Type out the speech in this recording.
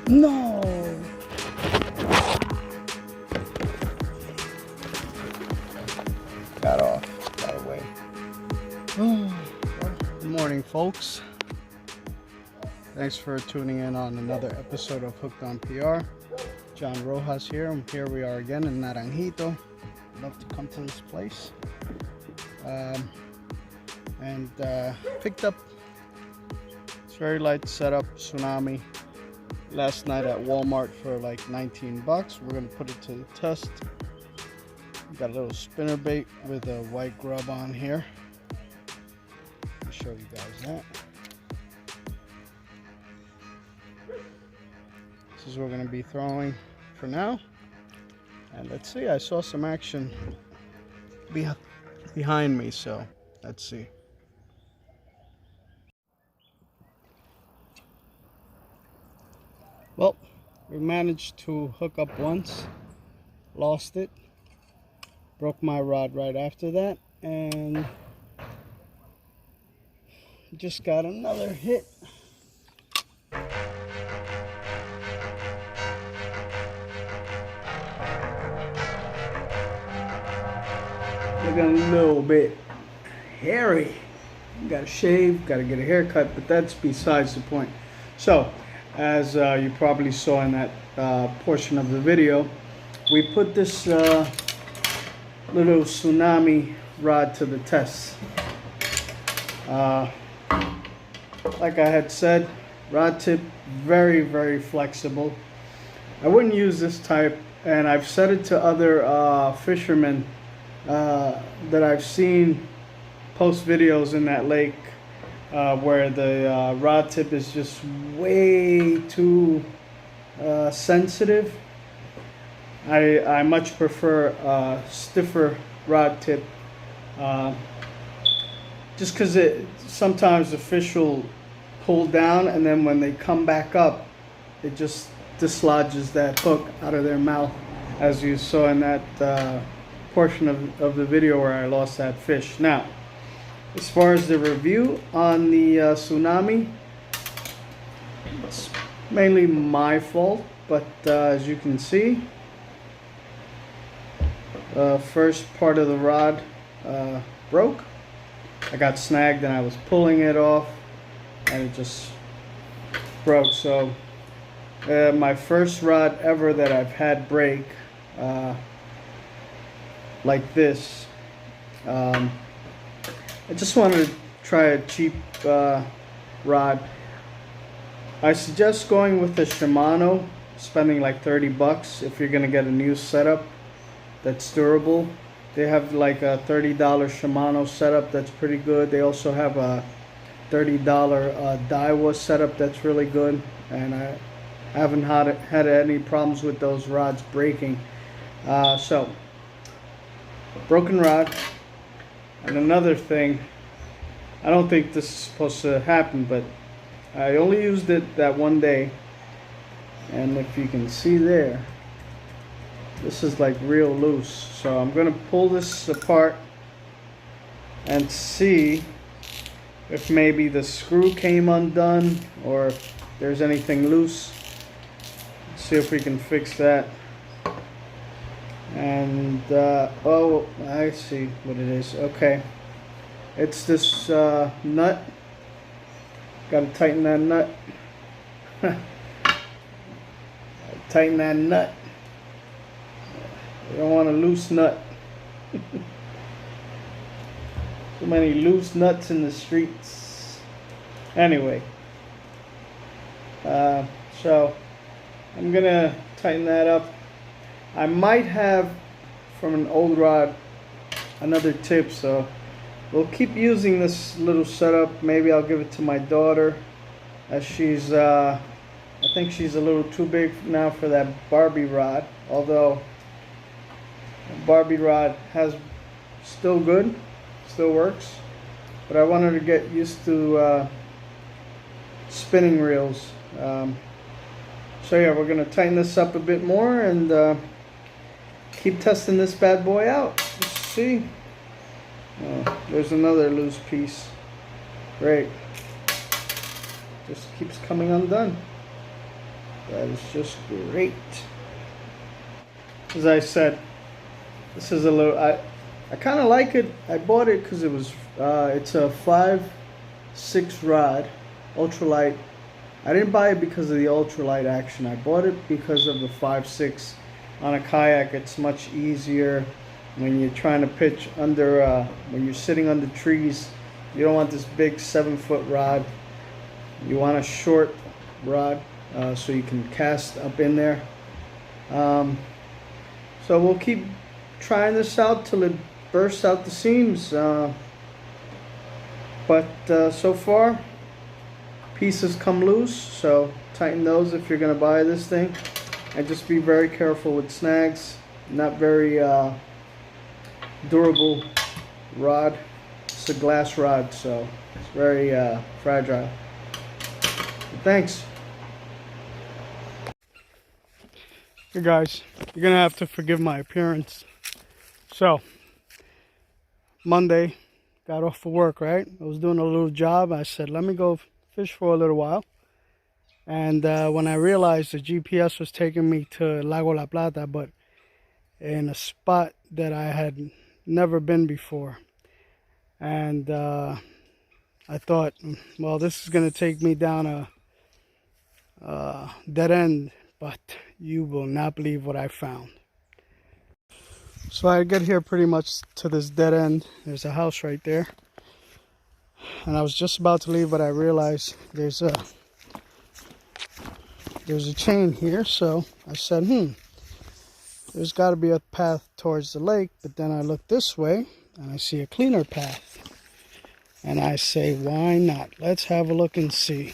No! Got off, got away. Good morning, folks. Thanks for tuning in on another episode of Hooked on PR. John Rojas here, and here we are again in Naranjito. Love to come to this place. And picked up this very light setup Tsunami last night at Walmart for like 19 bucks. We're gonna put it to the test. Got a little spinner bait with a white grub on here. Let me show you guys that. This is what we're gonna be throwing for now. And let's see, I saw some action behind me, so let's see. Well, we managed to hook up once, lost it, broke my rod right after that, and just got another hit. Looking a little bit hairy. Got to shave, got to get a haircut, but that's besides the point. So, as you probably saw in that portion of the video, we put this little Tsunami rod to the test. Like I had said, rod tip very, very flexible. I wouldn't use this type, and I've said it to other fishermen that I've seen post videos in that lake where the rod tip is just way too sensitive. I much prefer a stiffer rod tip, just because sometimes the fish will pull down, and then when they come back up, it just dislodges that hook out of their mouth, as you saw in that portion of the video where I lost that fish. Now, as far as the review on the Tsunami, it's mainly my fault, but as you can see, first part of the rod broke. I got snagged and I was pulling it off and it just broke. So my first rod ever that I've had break like this. I just wanted to try a cheap rod. I suggest going with the Shimano, spending like 30 bucks if you're gonna get a new setup that's durable. They have like a $30 Shimano setup that's pretty good. They also have a $30 Daiwa setup that's really good, and I haven't had any problems with those rods breaking. So, broken rod. And another thing, I don't think this is supposed to happen, but I only used it that one day, and if you can see there, this is like real loose. So I'm gonna pull this apart and see if maybe the screw came undone or if there's anything loose. Let's see if we can fix that. And oh, I see what it is. Okay, it's this nut. Gotta tighten that nut. Tighten that nut. You don't want a loose nut. Too many loose nuts in the streets. Anyway, so I'm gonna tighten that up. I might have from an old rod another tip, so we'll keep using this little setup. Maybe I'll give it to my daughter, as she's I think she's a little too big now for that Barbie rod, although Barbie rod has still good, still works, but I want her to get used to spinning reels. So yeah, we're gonna tighten this up a bit more and keep testing this bad boy out. Let's see. Oh, there's another loose piece. Great. Just keeps coming undone. That is just great. As I said, this is a little, I kind of like it. I bought it because it was, it's a 5.6 rod, ultralight. I didn't buy it because of the ultralight action. I bought it because of the 5.6. On a kayak, it's much easier when you're trying to pitch under, when you're sitting under trees. You don't want this big 7-foot rod. You want a short rod so you can cast up in there. So we'll keep trying this out till it bursts out the seams. But so far, pieces come loose, so tighten those if you're going to buy this thing. And just be very careful with snags. Not very durable rod. It's a glass rod, so it's very fragile. Thanks. Hey guys, you're gonna have to forgive my appearance. So, Monday, got off for work, right? I was doing a little job. I said, let me go fish for a little while. And when I realized the GPS was taking me to Lago La Plata, but in a spot that I had never been before. And I thought, well, this is going to take me down a dead end, but you will not believe what I found. So I get here pretty much to this dead end. There's a house right there. And I was just about to leave, but I realized there's a chain here. So I said, there's got to be a path towards the lake. But then I look this way and I see a cleaner path. And I say, why not? Let's have a look and see.